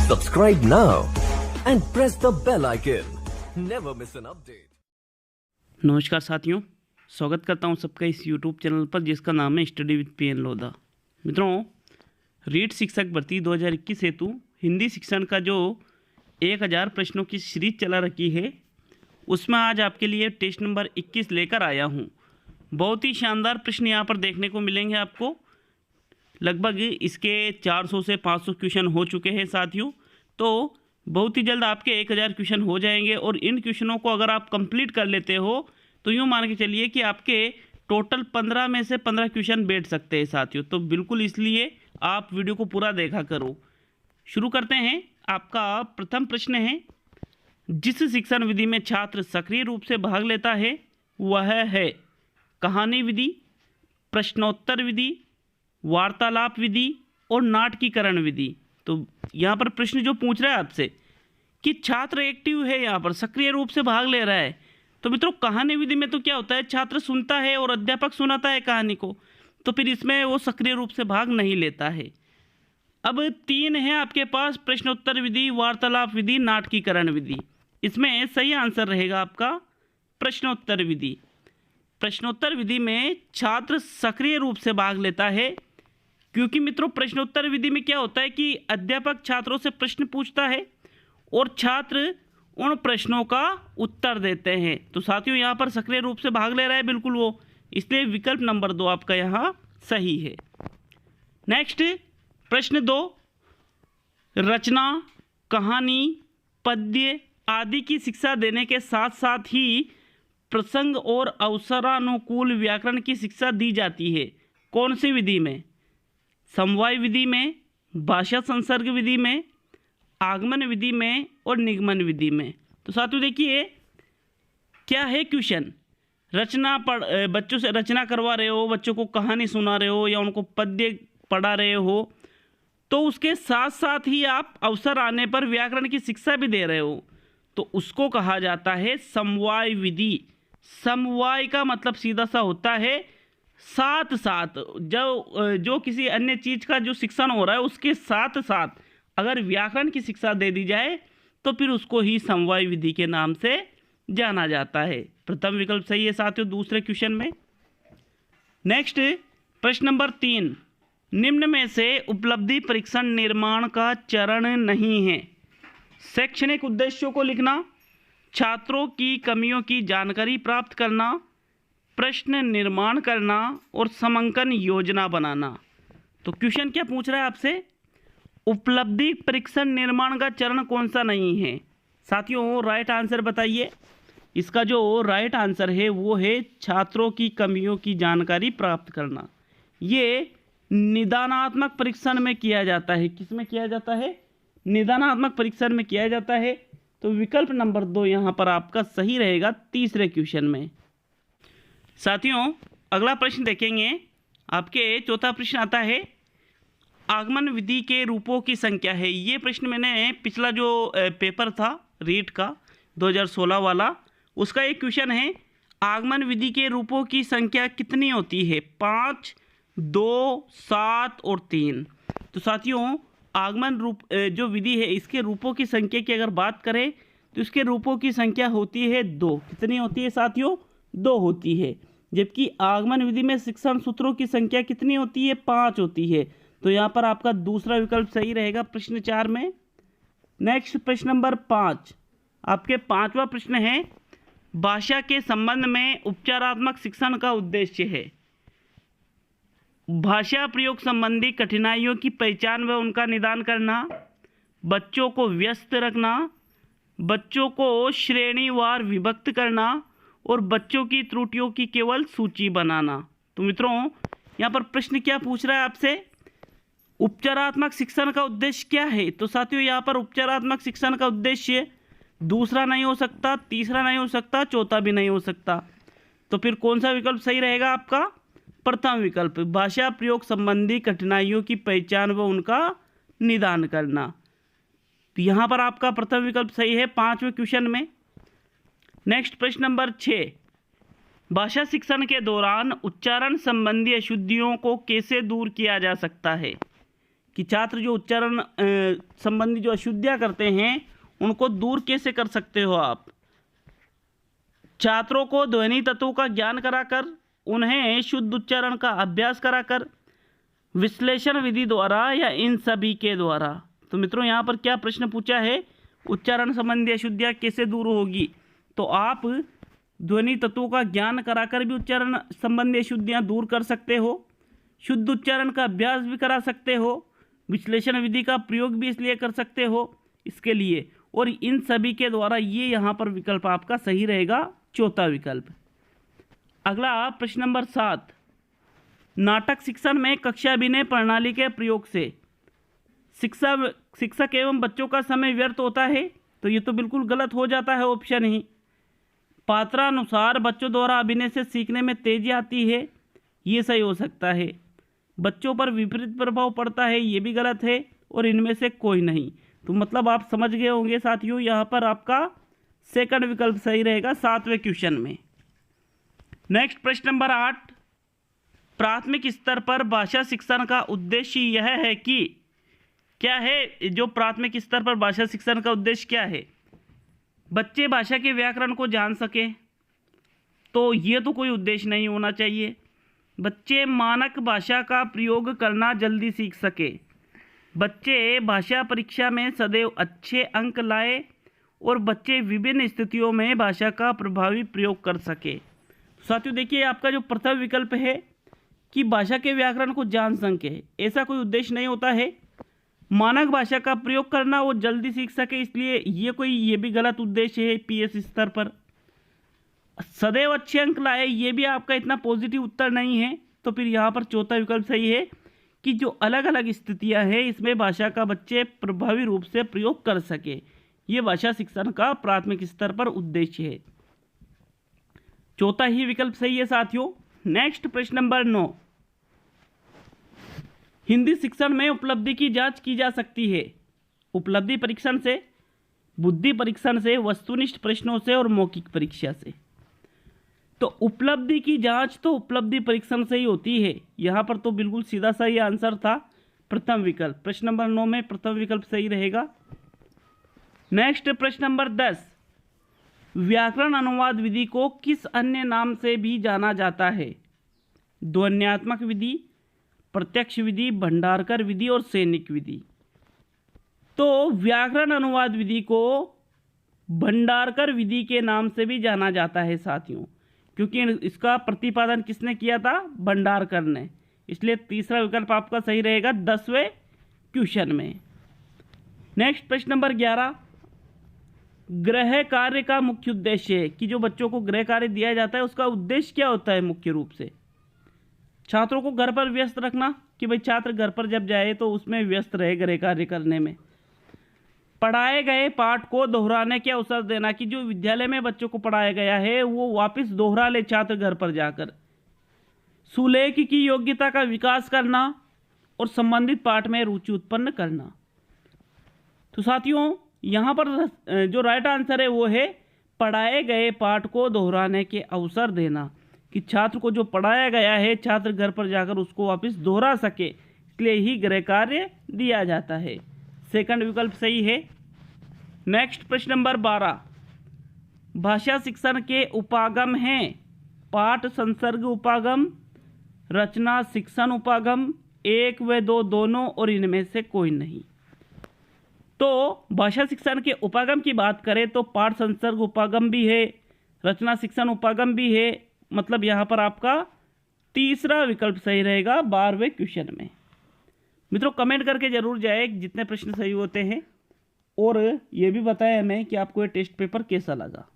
Subscribe now and press the bell icon. Never miss an update. नमस्कार साथियों, स्वागत करता हूं सबका इस YouTube चैनल पर जिसका नाम है स्टडी विद पीएन लोधा। मित्रों, रीट शिक्षक भर्ती 2021 हेतु हिंदी शिक्षण का जो 1000 प्रश्नों की सीरीज चला रखी है उसमें आज आपके लिए टेस्ट नंबर 21 लेकर आया हूं। बहुत ही शानदार प्रश्न यहां पर देखने को मिलेंगे आपको। लगभग इसके 400 से 500 क्वेश्चन हो चुके हैं साथियों, तो बहुत ही जल्द आपके 1000 क्वेश्चन हो जाएंगे और इन क्वेश्चनों को अगर आप कंप्लीट कर लेते हो तो यूँ मान के चलिए कि आपके टोटल 15 में से 15 क्वेश्चन बैठ सकते हैं साथियों। तो बिल्कुल इसलिए आप वीडियो को पूरा देखा करो। शुरू करते हैं। आपका प्रथम प्रश्न है, जिस शिक्षण विधि में छात्र सक्रिय रूप से भाग लेता है वह है कहानी विधि, प्रश्नोत्तर विधि, वार्तालाप विधि और नाटकीकरण विधि। तो यहाँ पर प्रश्न जो पूछ रहा है आपसे कि छात्र एक्टिव है, यहाँ पर सक्रिय रूप से भाग ले रहा है। तो मित्रों, कहानी विधि में तो क्या होता है, छात्र सुनता है और अध्यापक सुनाता है कहानी को, तो फिर इसमें वो सक्रिय रूप से भाग नहीं लेता है। अब 3 है आपके पास, प्रश्नोत्तर विधि, वार्तालाप विधि, नाटकीकरण विधि। इसमें सही आंसर रहेगा आपका प्रश्नोत्तर विधि। प्रश्नोत्तर विधि में छात्र सक्रिय रूप से भाग लेता है, क्योंकि मित्रों प्रश्नोत्तर विधि में क्या होता है कि अध्यापक छात्रों से प्रश्न पूछता है और छात्र उन प्रश्नों का उत्तर देते हैं। तो साथियों यहाँ पर सक्रिय रूप से भाग ले रहा है बिल्कुल वो, इसलिए विकल्प नंबर 2 आपका यहाँ सही है। नेक्स्ट प्रश्न 2, रचना, कहानी, पद्य आदि की शिक्षा देने के साथ साथ ही प्रसंग और अवसरानुकूल व्याकरण की शिक्षा दी जाती है। कौन सी विधि में? समवाय विधि में, भाषा संसर्ग विधि में, आगमन विधि में और निगमन विधि में। तो साथियों देखिए क्या है क्वेश्चन, रचना बच्चों से रचना करवा रहे हो, बच्चों को कहानी सुना रहे हो या उनको पद्य पढ़ा रहे हो, तो उसके साथ साथ ही आप अवसर आने पर व्याकरण की शिक्षा भी दे रहे हो, तो उसको कहा जाता है समवाय विधि। समवाय का मतलब सीधा सा होता है साथ साथ, जो किसी अन्य चीज़ का जो शिक्षण हो रहा है उसके साथ साथ अगर व्याकरण की शिक्षा दे दी जाए तो फिर उसको ही समवाय विधि के नाम से जाना जाता है। प्रथम विकल्प सही है साथियों दूसरे क्वेश्चन में। नेक्स्ट प्रश्न नंबर 3, निम्न में से उपलब्धि परीक्षण निर्माण का चरण नहीं है। शैक्षणिक उद्देश्यों को लिखना, छात्रों की कमियों की जानकारी प्राप्त करना, प्रश्न निर्माण करना और समंकन योजना बनाना। तो क्वेश्चन क्या पूछ रहा है आपसे, उपलब्धि परीक्षण निर्माण का चरण कौन सा नहीं है। साथियों राइट आंसर बताइए। इसका जो राइट आंसर है वो है छात्रों की कमियों की जानकारी प्राप्त करना। ये निदानात्मक परीक्षण में किया जाता है। किस में किया जाता है? निदानात्मक परीक्षण में किया जाता है। तो विकल्प नंबर 2 यहाँ पर आपका सही रहेगा तीसरे क्वेश्चन में। साथियों अगला प्रश्न देखेंगे। आपके चौथा प्रश्न आता है, आगमन विधि के रूपों की संख्या है। ये प्रश्न मैंने पिछला जो पेपर था रीट का 2016 वाला, उसका एक क्वेश्चन है, आगमन विधि के रूपों की संख्या कितनी होती है? 5, 2, 7 और 3। तो साथियों आगमन रूप जो विधि है इसके रूपों की संख्या की अगर बात करें तो इसके रूपों की संख्या होती है 2। कितनी होती है साथियों? 2 होती है। जबकि आगमन विधि में शिक्षण सूत्रों की संख्या कितनी होती है? 5 होती है। तो यहाँ पर आपका दूसरा विकल्प सही रहेगा प्रश्न 4 में। नेक्स्ट प्रश्न नंबर 5, आपके 5वां प्रश्न है, भाषा के संबंध में उपचारात्मक शिक्षण का उद्देश्य है। भाषा प्रयोग संबंधी कठिनाइयों की पहचान व उनका निदान करना, बच्चों को व्यस्त रखना, बच्चों को श्रेणीवार विभक्त करना और बच्चों की त्रुटियों की केवल सूची बनाना। तो मित्रों यहाँ पर प्रश्न क्या पूछ रहा है आपसे, उपचारात्मक शिक्षण का उद्देश्य क्या है? तो साथियों यहाँ पर उपचारात्मक शिक्षण का उद्देश्य दूसरा नहीं हो सकता, तीसरा नहीं हो सकता, चौथा भी नहीं हो सकता। तो फिर कौन सा विकल्प सही रहेगा आपका? प्रथम विकल्प, भाषा प्रयोग संबंधी कठिनाइयों की पहचान व उनका निदान करना। तो यहाँ पर आपका प्रथम विकल्प सही है 5वें क्वेश्चन में। नेक्स्ट प्रश्न नंबर 6, भाषा शिक्षण के दौरान उच्चारण संबंधी अशुद्धियों को कैसे दूर किया जा सकता है? कि छात्र जो उच्चारण संबंधी जो अशुद्धियाँ करते हैं उनको दूर कैसे कर सकते हो आप। छात्रों को ध्वनि तत्वों का ज्ञान कराकर, उन्हें शुद्ध उच्चारण का अभ्यास कराकर, विश्लेषण विधि द्वारा या इन सभी के द्वारा। तो मित्रों यहाँ पर क्या प्रश्न पूछा है, उच्चारण संबंधी अशुद्धियाँ कैसे दूर होगी। तो आप ध्वनि तत्वों का ज्ञान कराकर भी उच्चारण संबंधी अशुद्धियाँ दूर कर सकते हो, शुद्ध उच्चारण का अभ्यास भी करा सकते हो, विश्लेषण विधि का प्रयोग भी इसलिए कर सकते हो इसके लिए, और इन सभी के द्वारा। ये यहाँ पर विकल्प आपका सही रहेगा, चौथा विकल्प। अगला प्रश्न नंबर 7, नाटक शिक्षण में कक्षा अभिनय प्रणाली के प्रयोग से शिक्षक एवं बच्चों का समय व्यर्थ होता है। तो ये तो बिल्कुल गलत हो जाता है ऑप्शन ही। पात्रानुसार बच्चों द्वारा अभिनय से सीखने में तेजी आती है, ये सही हो सकता है। बच्चों पर विपरीत प्रभाव पड़ता है, ये भी गलत है, और इनमें से कोई नहीं। तो मतलब आप समझ गए होंगे साथियों, यहाँ पर आपका सेकंड विकल्प सही रहेगा 7वें क्वेश्चन में। नेक्स्ट प्रश्न नंबर 8, प्राथमिक स्तर पर भाषा शिक्षण का उद्देश्य यह है कि क्या है। जो प्राथमिक स्तर पर भाषा शिक्षण का उद्देश्य क्या है, बच्चे भाषा के व्याकरण को जान सके। तो ये तो कोई उद्देश्य नहीं होना चाहिए। बच्चे मानक भाषा का प्रयोग करना जल्दी सीख सके, बच्चे भाषा परीक्षा में सदैव अच्छे अंक लाए, और बच्चे विभिन्न स्थितियों में भाषा का प्रभावी प्रयोग कर सके। साथियों देखिए, आपका जो प्रथम विकल्प है कि भाषा के व्याकरण को जान सके, ऐसा कोई उद्देश्य नहीं होता है। मानक भाषा का प्रयोग करना, वो जल्दी सीख सके, इसलिए ये भी गलत उद्देश्य है पीएस स्तर पर। सदैव अच्छे अंक लाए, ये भी आपका इतना पॉजिटिव उत्तर नहीं है। तो फिर यहाँ पर चौथा विकल्प सही है कि जो अलग अलग स्थितियाँ हैं इसमें भाषा का बच्चे प्रभावी रूप से प्रयोग कर सके, ये भाषा शिक्षण का प्राथमिक स्तर पर उद्देश्य है। चौथा ही विकल्प सही है साथियों। नेक्स्ट प्रश्न नंबर 9, हिंदी शिक्षण में उपलब्धि की जांच की जा सकती है। उपलब्धि परीक्षण से, बुद्धि परीक्षण से, वस्तुनिष्ठ प्रश्नों से और मौखिक परीक्षा से। तो उपलब्धि की जांच तो उपलब्धि परीक्षण से ही होती है। यहाँ पर तो बिल्कुल सीधा सही आंसर था प्रथम विकल्प। प्रश्न नंबर 9 में प्रथम विकल्प सही रहेगा। नेक्स्ट प्रश्न नंबर 10, व्याकरण अनुवाद विधि को किस अन्य नाम से भी जाना जाता है। ध्वन्यात्मक विधि, प्रत्यक्ष विधि, भंडारकर विधि और सैनिक विधि। तो व्याकरण अनुवाद विधि को भंडारकर विधि के नाम से भी जाना जाता है साथियों, क्योंकि इसका प्रतिपादन किसने किया था, भंडारकर ने। इसलिए तीसरा विकल्प आपका सही रहेगा 10वें क्वेश्चन में। नेक्स्ट प्रश्न नंबर 11, गृह कार्य का मुख्य उद्देश्य है कि जो बच्चों को गृह कार्य दिया जाता है उसका उद्देश्य क्या होता है मुख्य रूप से। छात्रों को घर पर व्यस्त रखना, कि भाई छात्र घर पर जब जाए तो उसमें व्यस्त रहे गृह कार्य करने में। पढ़ाए गए पाठ को दोहराने के अवसर देना, कि जो विद्यालय में बच्चों को पढ़ाया गया है वो वापस दोहरा ले छात्र घर पर जाकर। सुलेख की योग्यता का विकास करना और संबंधित पाठ में रुचि उत्पन्न करना। तो साथियों यहाँ पर जो राइट आंसर है वो है पढ़ाए गए पाठ को दोहराने के अवसर देना, कि छात्र को जो पढ़ाया गया है छात्र घर पर जाकर उसको वापस दोहरा सके, इसलिए ही गृह कार्य दिया जाता है। सेकंड विकल्प सही है। नेक्स्ट प्रश्न नंबर 12, भाषा शिक्षण के उपागम हैं पाठ संसर्ग उपागम, रचना शिक्षण उपागम, 1 व 2 दोनों, और इनमें से कोई नहीं। तो भाषा शिक्षण के उपागम की बात करें तो पाठ संसर्ग उपागम भी है, रचना शिक्षण उपागम भी है। मतलब यहाँ पर आपका तीसरा विकल्प सही रहेगा 12वें क्वेश्चन में। मित्रों कमेंट करके जरूर जाए जितने प्रश्न सही होते हैं, और ये भी बताएं हमें कि आपको ये टेस्ट पेपर कैसा लगा।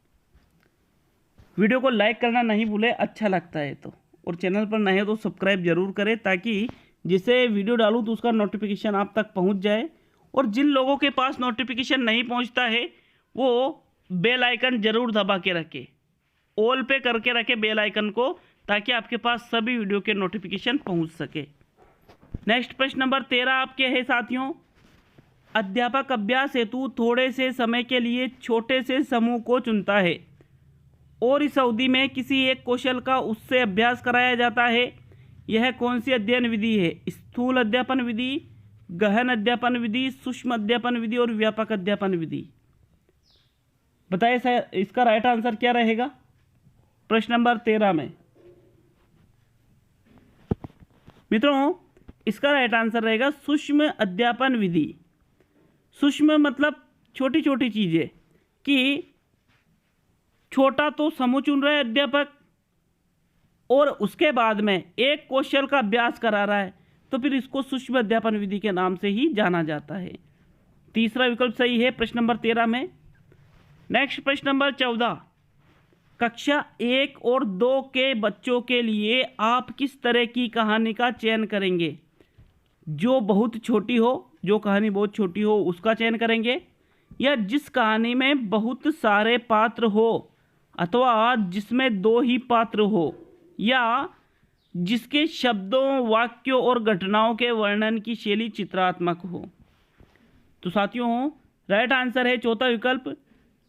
वीडियो को लाइक करना नहीं भूले अच्छा लगता है तो, और चैनल पर नए हो तो सब्सक्राइब जरूर करें, ताकि जिसे वीडियो डालूँ तो उसका नोटिफिकेशन आप तक पहुँच जाए। और जिन लोगों के पास नोटिफिकेशन नहीं पहुंचता है वो बेल आइकन जरूर दबा के रखें, ऑल पे करके रखें बेल आइकन को, ताकि आपके पास सभी वीडियो के नोटिफिकेशन पहुंच सके। नेक्स्ट प्रश्न नंबर 13 आपके है साथियों, अध्यापक अभ्यास हेतु थोड़े से समय के लिए छोटे से समूह को चुनता है और इस अवधि में किसी एक कौशल का उससे अभ्यास कराया जाता है। यह कौन सी अध्ययन विधि है। स्थूल अध्यापन विधि, गहन अध्यापन विधि, सूक्ष्म अध्यापन विधि और व्यापक अध्यापन विधि। बताइए इसका राइट आंसर क्या रहेगा प्रश्न नंबर 13 में। मित्रों, इसका राइट आंसर रहेगा सूक्ष्म अध्यापन विधि। सूक्ष्म मतलब छोटी छोटी चीजें, कि छोटा तो समूह चुन रहा है अध्यापक और उसके बाद में एक कौशल का अभ्यास करा रहा है, तो फिर इसको सूक्ष्म अध्यापन विधि के नाम से ही जाना जाता है। तीसरा विकल्प सही है प्रश्न नंबर 13 में। नेक्स्ट प्रश्न नंबर 14, कक्षा 1 और 2 के बच्चों के लिए आप किस तरह की कहानी का चयन करेंगे? जो बहुत छोटी हो, जो कहानी बहुत छोटी हो उसका चयन करेंगे, या जिस कहानी में बहुत सारे पात्र हो अथवा जिसमें 2 ही पात्र हो, या जिसके शब्दों, वाक्यों और घटनाओं के वर्णन की शैली चित्रात्मक हो? तो साथियों, राइट आंसर है चौथा विकल्प,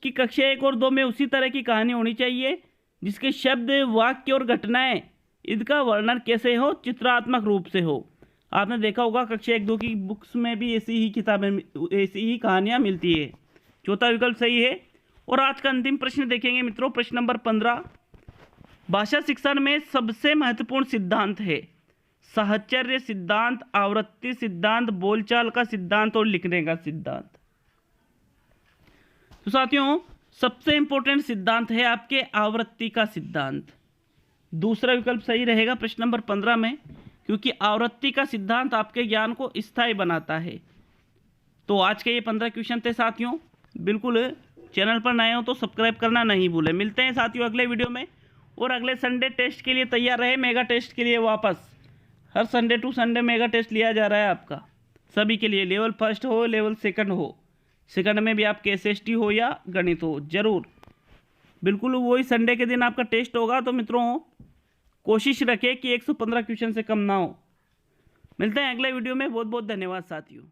कि कक्षा 1 और 2 में उसी तरह की कहानी होनी चाहिए जिसके शब्द, वाक्य और घटनाएं, इनका वर्णन कैसे हो? चित्रात्मक रूप से हो। आपने देखा होगा कक्षा 1-2 की बुक्स में भी ऐसी ही किताबें, ऐसी ही कहानियां मिलती है। चौथा विकल्प सही है। और आज का अंतिम प्रश्न देखेंगे मित्रों, प्रश्न नंबर 15, भाषा शिक्षण में सबसे महत्वपूर्ण सिद्धांत है साहचर्य सिद्धांत, आवृत्ति सिद्धांत, बोलचाल का सिद्धांत और लिखने का सिद्धांत। तो साथियों, सबसे इंपॉर्टेंट सिद्धांत है आपके आवृत्ति का सिद्धांत। दूसरा विकल्प सही रहेगा प्रश्न नंबर 15 में, क्योंकि आवृत्ति का सिद्धांत आपके ज्ञान को स्थायी बनाता है। तो आज के ये 15 क्वेश्चन थे साथियों। बिल्कुल चैनल पर नए हो तो सब्सक्राइब करना नहीं भूलें। मिलते हैं साथियों अगले वीडियो में, और अगले संडे टेस्ट के लिए तैयार रहे, मेगा टेस्ट के लिए वापस। हर Sunday to Sunday mega test लिया जा रहा है आपका सभी के लिए, लेवल 1 हो, लेवल 2 हो, सेकंड में भी आपके SST हो या गणित हो, जरूर बिल्कुल वही संडे के दिन आपका टेस्ट होगा। तो मित्रों, कोशिश रखें कि 115 क्वेश्चन से कम ना हो। मिलते हैं अगले वीडियो में। बहुत बहुत धन्यवाद साथियों।